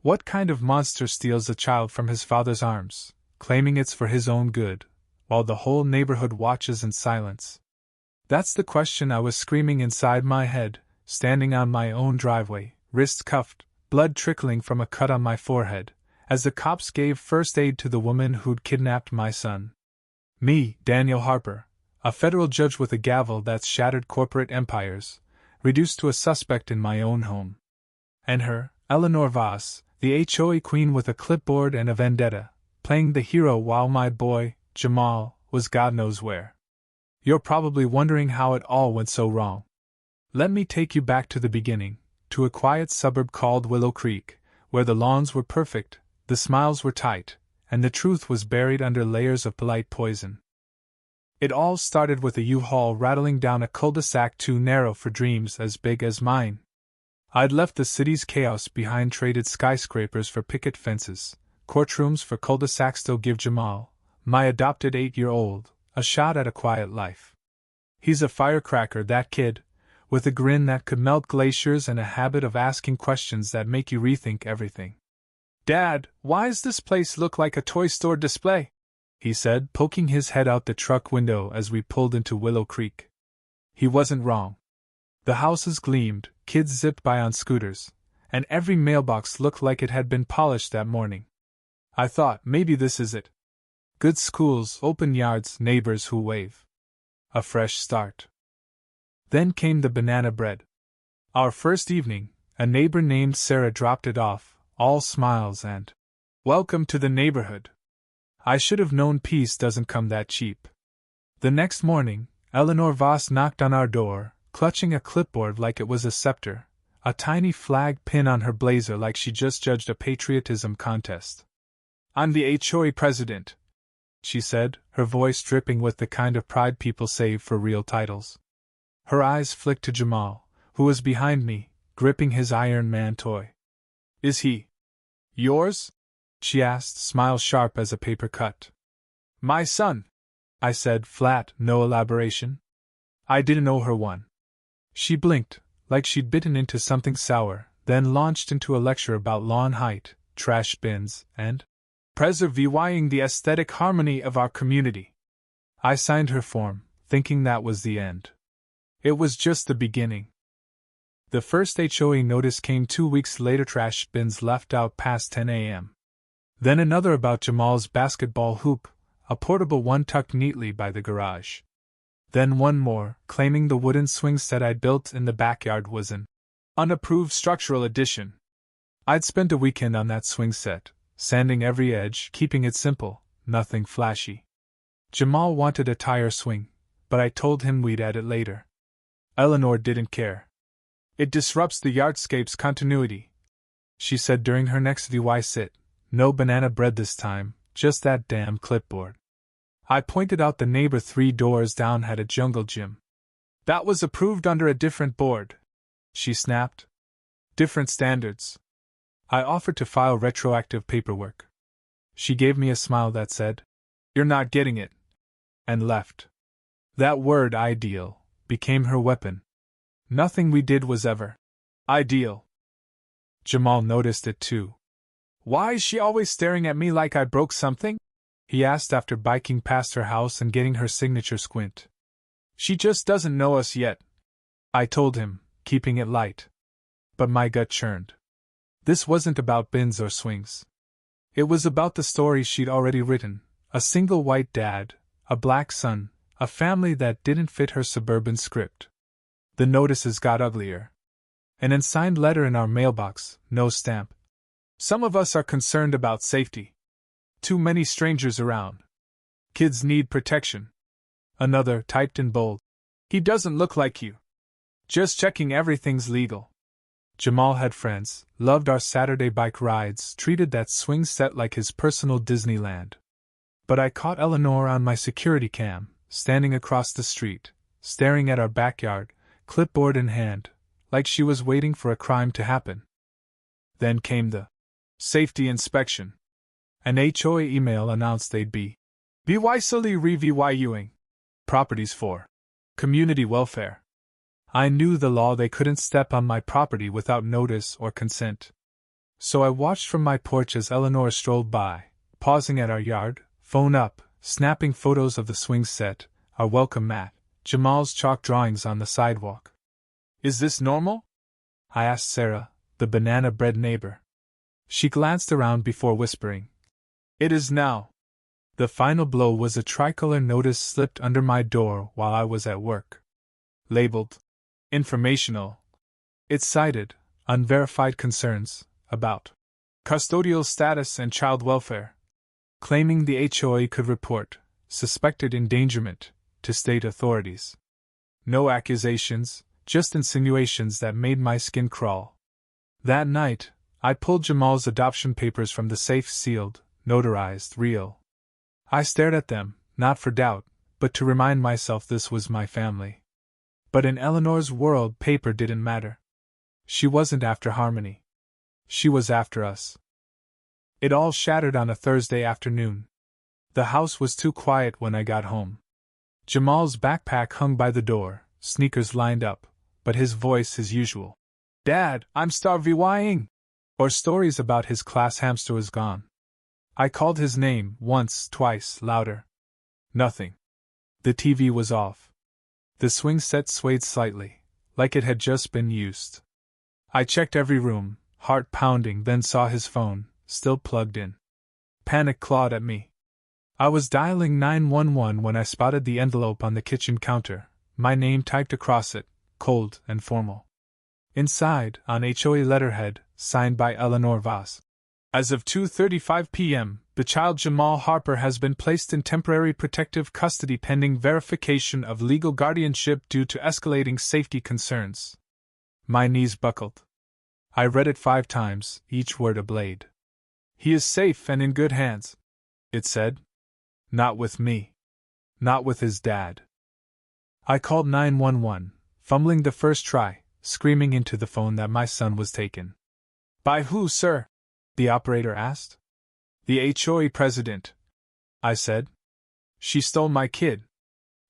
What kind of monster steals a child from his father's arms, claiming it's for his own good, while the whole neighborhood watches in silence? That's the question I was screaming inside my head, standing on my own driveway, wrists cuffed, blood trickling from a cut on my forehead, as the cops gave first aid to the woman who'd kidnapped my son. Me, Daniel Harper, a federal judge with a gavel that's shattered corporate empires, reduced to a suspect in my own home. And her, Eleanor Voss, the HOA queen with a clipboard and a vendetta, playing the hero while my boy, Jamal, was God knows where. You're probably wondering how it all went so wrong. Let me take you back to the beginning, to a quiet suburb called Willow Creek, where the lawns were perfect, the smiles were tight, and the truth was buried under layers of polite poison. It all started with a U-Haul rattling down a cul-de-sac too narrow for dreams as big as mine. I'd left the city's chaos behind, traded skyscrapers for picket fences, courtrooms for cul-de-sacs to give Jamal, my adopted 8-year-old, a shot at a quiet life. He's a firecracker, that kid, with a grin that could melt glaciers and a habit of asking questions that make you rethink everything. "Dad, why's this place look like a toy store display?" he said, poking his head out the truck window as we pulled into Willow Creek. He wasn't wrong. The houses gleamed, kids zipped by on scooters, and every mailbox looked like it had been polished that morning. I thought, maybe this is it. Good schools, open yards, neighbors who wave. A fresh start. Then came the banana bread. Our first evening, a neighbor named Sarah dropped it off, all smiles and, "Welcome to the neighborhood." I should have known peace doesn't come that cheap. The next morning, Eleanor Voss knocked on our door, clutching a clipboard like it was a scepter, a tiny flag pin on her blazer like she just judged a patriotism contest. "I'm the HOA president," she said, her voice dripping with the kind of pride people save for real titles. Her eyes flicked to Jamal, who was behind me, gripping his Iron Man toy. "Is he yours?" she asked, smile sharp as a paper cut. "My son," I said, flat, no elaboration. I didn't owe her one. She blinked, like she'd bitten into something sour, then launched into a lecture about lawn height, trash bins, and preserving the aesthetic harmony of our community. I signed her form, thinking that was the end. It was just the beginning. The first HOA notice came 2 weeks later, trash bins left out past 10 a.m. Then another about Jamal's basketball hoop, a portable one tucked neatly by the garage. Then one more, claiming the wooden swing set I'd built in the backyard was an unapproved structural addition. I'd spent a weekend on that swing set, sanding every edge, keeping it simple, nothing flashy. Jamal wanted a tire swing, but I told him we'd add it later. Eleanor didn't care. "It disrupts the yardscape's continuity," she said during her next VY sit. No banana bread this time, just that damn clipboard. I pointed out the neighbor 3 doors down had a jungle gym. "That was approved under a different board," she snapped. "Different standards." I offered to file retroactive paperwork. She gave me a smile that said, "You're not getting it," and left. That word, ideal, became her weapon. Nothing we did was ever ideal. Jamal noticed it too. "Why's she always staring at me like I broke something?" he asked after biking past her house and getting her signature squint. "She just doesn't know us yet," I told him, keeping it light. But my gut churned. This wasn't about bins or swings. It was about the story she'd already written, a single white dad, a black son, a family that didn't fit her suburban script. The notices got uglier. An unsigned letter in our mailbox, no stamp. "Some of us are concerned about safety. Too many strangers around. Kids need protection." Another, typed in bold. "He doesn't look like you. Just checking everything's legal." Jamal had friends, loved our Saturday bike rides, treated that swing set like his personal Disneyland. But I caught Eleanor on my security cam, standing across the street, staring at our backyard, clipboard in hand, like she was waiting for a crime to happen. Then came the safety inspection. An HOA email announced they'd be BYSily reviewing properties for community welfare. I knew the law, they couldn't step on my property without notice or consent. So I watched from my porch as Eleanor strolled by, pausing at our yard, phone up, snapping photos of the swing set, our welcome mat, Jamal's chalk drawings on the sidewalk. "Is this normal?" I asked Sarah, the banana bread neighbor. She glanced around before whispering, "It is now." The final blow was a tricolor notice slipped under my door while I was at work. Labeled, "Informational." It cited, unverified concerns, about custodial status and child welfare, claiming the HOA could report suspected endangerment to state authorities. No accusations, just insinuations that made my skin crawl. That night, I pulled Jamal's adoption papers from the safe, sealed, notarized, real. I stared at them, not for doubt, but to remind myself this was my family. But in Eleanor's world, paper didn't matter. She wasn't after harmony. She was after us. It all shattered on a Thursday afternoon. The house was too quiet when I got home. Jamal's backpack hung by the door, sneakers lined up, but his voice his usual. "Dad, I'm starving," or stories about his class hamster was gone. I called his name once, twice, louder. Nothing. The TV was off. The swing set swayed slightly, like it had just been used. I checked every room, heart pounding, then saw his phone, still plugged in. Panic clawed at me. I was dialing 911 when I spotted the envelope on the kitchen counter, my name typed across it, cold and formal. Inside, on HOA letterhead, signed by Eleanor Voss. As of 2:35 p.m., the child Jamal Harper has been placed in temporary protective custody pending verification of legal guardianship due to escalating safety concerns. My knees buckled. I read it 5 times, each word a blade. "He is safe and in good hands," it said. Not with me. Not with his dad. I called 911, fumbling the first try, screaming into the phone that my son was taken. "By who, sir?" the operator asked. "The HOA president," I said. "She stole my kid."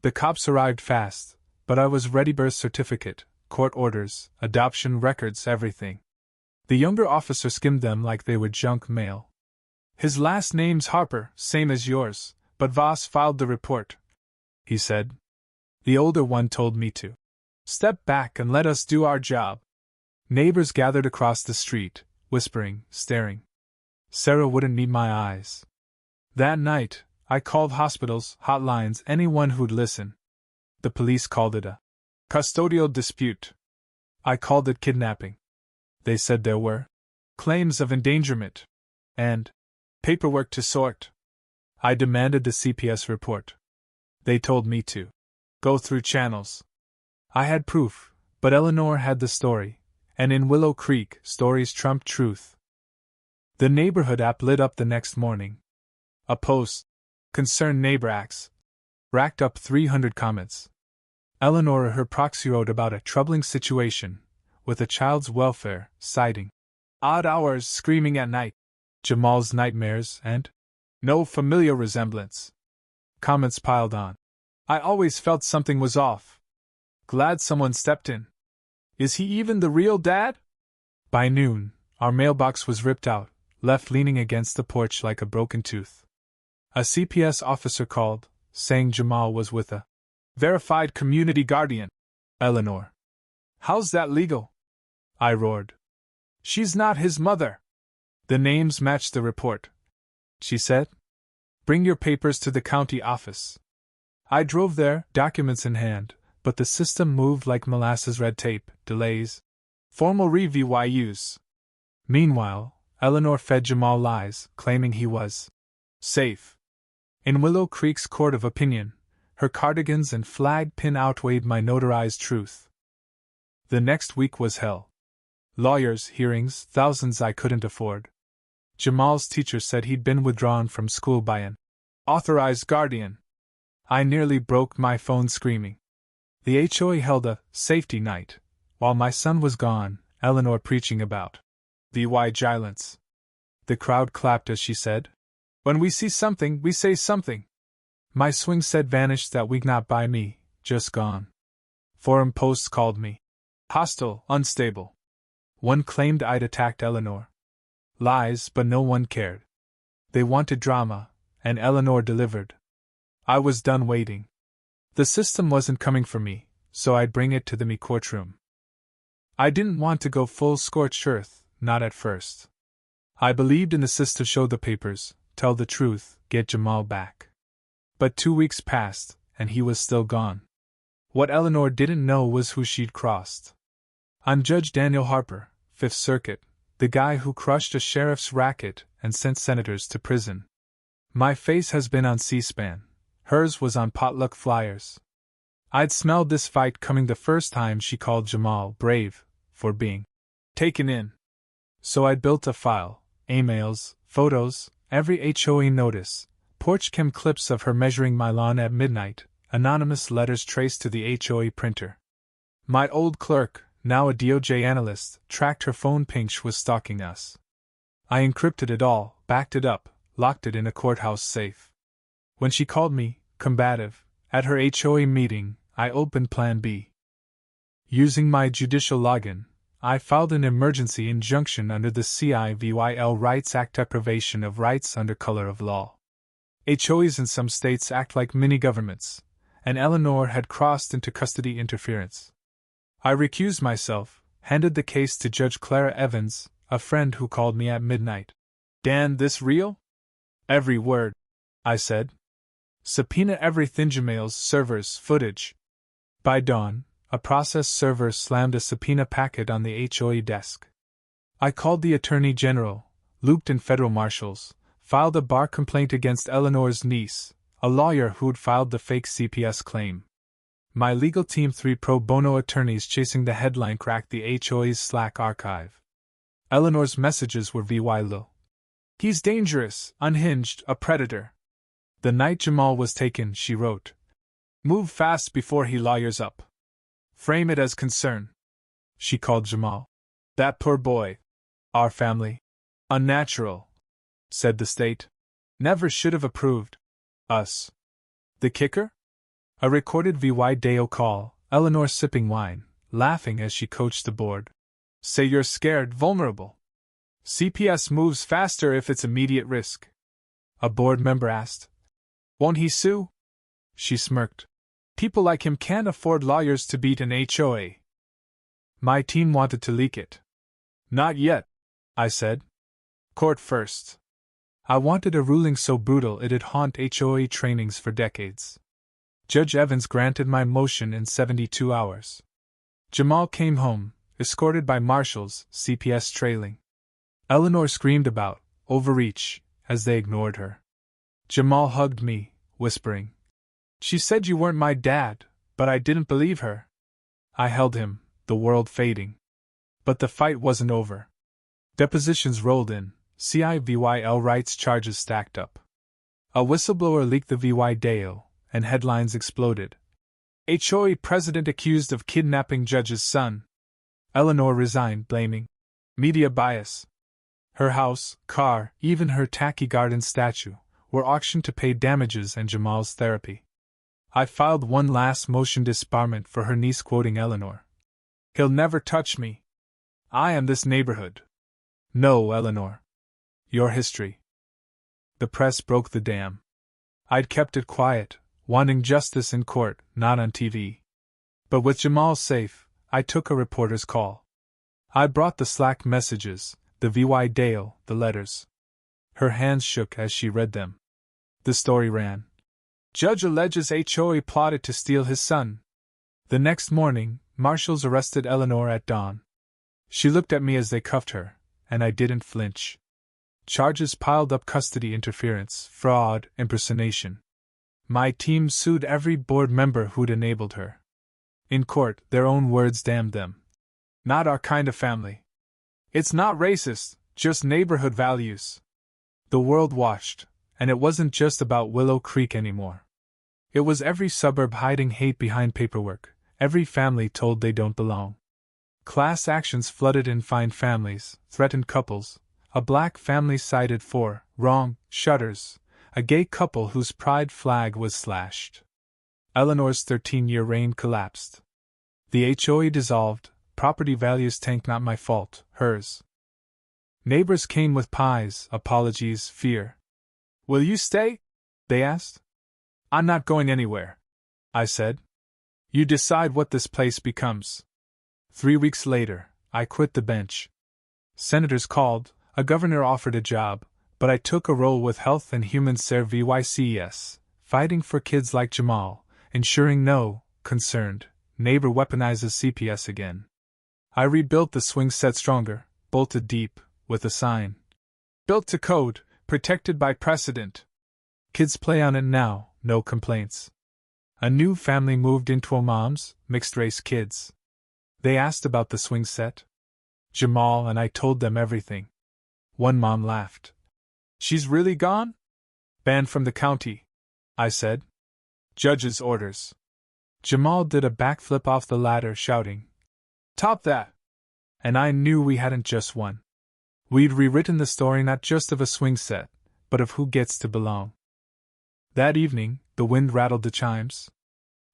The cops arrived fast, but I was ready. Birth certificate, court orders, adoption records, everything. The younger officer skimmed them like they were junk mail. "His last name's Harper, same as yours, but Voss filed the report," he said. The older one told me to step back and let us do our job. Neighbors gathered across the street, whispering, staring. Sarah wouldn't meet my eyes. That night, I called hospitals, hotlines, anyone who'd listen. The police called it a custodial dispute. I called it kidnapping. They said there were claims of endangerment and paperwork to sort. I demanded the CPS report. They told me to go through channels. I had proof, but Eleanor had the story, and in Willow Creek, stories trumped truth. The neighborhood app lit up the next morning. A post, "Concerned Neighbor Acts," racked up 300 comments. Eleanor, her proxy, wrote about a troubling situation, with a child's welfare, citing odd hours, screaming at night, Jamal's nightmares, and no familiar resemblance. Comments piled on. "I always felt something was off. Glad someone stepped in. Is he even the real dad?" By noon, our mailbox was ripped out, left leaning against the porch like a broken tooth. A CPS officer called, saying Jamal was with a verified community guardian. "Eleanor. How's that legal?" I roared. "She's not his mother." "The names match the report," she said. "Bring your papers to the county office." I drove there, documents in hand, but the system moved like molasses. Red tape, delays, formal reviews. Meanwhile, Eleanor fed Jamal lies, claiming he was safe. In Willow Creek's court of opinion, her cardigans and flag pin outweighed my notarized truth. The next week was hell. Lawyers, hearings, thousands I couldn't afford. Jamal's teacher said he'd been withdrawn from school by an authorized guardian. I nearly broke my phone screaming. The HOA held a safety night, while my son was gone, Eleanor preaching about vigilance. The crowd clapped as she said, "When we see something, we say something." My swing set vanished that week, not by me, just gone. Forum posts called me hostile, unstable. One claimed I'd attacked Eleanor. Lies, but no one cared. They wanted drama, and Eleanor delivered. I was done waiting. The system wasn't coming for me, so I'd bring it to the me courtroom. I didn't want to go full scorched earth, not at first. I believed in the system, show the papers, tell the truth, get Jamal back. But 2 weeks passed, and he was still gone. What Eleanor didn't know was who she'd crossed. I'm Judge Daniel Harper, Fifth Circuit, the guy who crushed a sheriff's racket and sent senators to prison. My face has been on C-SPAN. Hers was on potluck flyers. I'd smelled this fight coming the first time she called Jamal brave for being taken in. So I'd built a file, emails, photos, every HOA notice, porch cam clips of her measuring my lawn at midnight, anonymous letters traced to the HOA printer. My old clerk, now a DOJ analyst, tracked her phone ping. She was stalking us. I encrypted it all, backed it up, locked it in a courthouse safe. When she called me, combative, at her HOA meeting, I opened Plan B. Using my judicial login, I filed an emergency injunction under the Civil Rights Act, deprivation of rights under color of law. HOAs in some states act like mini-governments, and Eleanor had crossed into custody interference. I recused myself, handed the case to Judge Clara Evans, a friend who called me at midnight. Dan, this real? Every word, I said. Subpoena everything, Gmails, servers, footage. By dawn, a process server slammed a subpoena packet on the HOA desk. I called the Attorney General, looped in federal marshals, filed a bar complaint against Eleanor's niece, a lawyer who'd filed the fake CPS claim. My legal team, 3 pro bono attorneys chasing the headline, cracked the HOA's Slack archive. Eleanor's messages were VY. He's dangerous, unhinged, a predator. The night Jamal was taken, she wrote. Move fast before he lawyers up. Frame it as concern. She called Jamal. That poor boy. Our family. Unnatural, said the state. Never should have approved. Us. The kicker? A recorded video call, Eleanor sipping wine, laughing as she coached the board. Say you're scared, vulnerable. CPS moves faster if it's immediate risk. A board member asked. Won't he sue? She smirked. People like him can't afford lawyers to beat an HOA. My team wanted to leak it. Not yet, I said. Court first. I wanted a ruling so brutal it'd haunt HOA trainings for decades. Judge Evans granted my motion in 72 hours. Jamal came home, escorted by marshals, CPS trailing. Eleanor screamed about overreach as they ignored her. Jamal hugged me, whispering. She said you weren't my dad, but I didn't believe her. I held him, the world fading. But the fight wasn't over. Depositions rolled in, Civil rights charges stacked up. A whistleblower leaked the video, and headlines exploded. HOA president accused of kidnapping judge's son. Eleanor resigned, blaming media bias. Her house, car, even her tacky garden statue, were auctioned to pay damages and Jamal's therapy. I filed one last motion disbarment for her niece, quoting Eleanor. He'll never touch me. I am this neighborhood. No, Eleanor. Your history. The press broke the dam. I'd kept it quiet, wanting justice in court, not on TV. But with Jamal safe, I took a reporter's call. I brought the Slack messages, the video, the letters. Her hands shook as she read them. The story ran. Judge alleges HOA plotted to steal his son. The next morning, marshals arrested Eleanor at dawn. She looked at me as they cuffed her, and I didn't flinch. Charges piled up: custody interference, fraud, impersonation. My team sued every board member who'd enabled her. In court, their own words damned them. Not our kind of family. It's not racist, just neighborhood values. The world watched, and it wasn't just about Willow Creek anymore. It was every suburb hiding hate behind paperwork, every family told they don't belong. Class actions flooded in, fined families, threatened couples, a black family cited for wrong shutters, a gay couple whose pride flag was slashed. Eleanor's 13-year reign collapsed. The HOA dissolved, property values tanked, not my fault, hers. Neighbors came with pies, apologies, fear. "Will you stay?" they asked. "I'm not going anywhere," I said. "You decide what this place becomes." 3 weeks later, I quit the bench. Senators called, a governor offered a job, but I took a role with Health and Human Services, fighting for kids like Jamal, ensuring no concerned neighbor weaponizes CPS again. I rebuilt the swing set stronger, bolted deep, with a sign. "Built to code, protected by precedent." Kids play on it now, no complaints. A new family moved into Homeowners, mixed-race kids. They asked about the swing set. Jamal and I told them everything. One mom laughed. "She's really gone?" "Banned from the county," I said. "Judge's orders." Jamal did a backflip off the ladder, shouting, "Top that!" And I knew we hadn't just won. We'd rewritten the story not just of a swing set, but of who gets to belong. That evening, the wind rattled the chimes.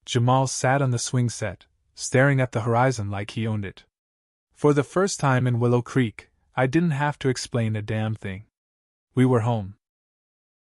Jamal sat on the swing set, staring at the horizon like he owned it. For the first time in Willow Creek, I didn't have to explain a damn thing. We were home.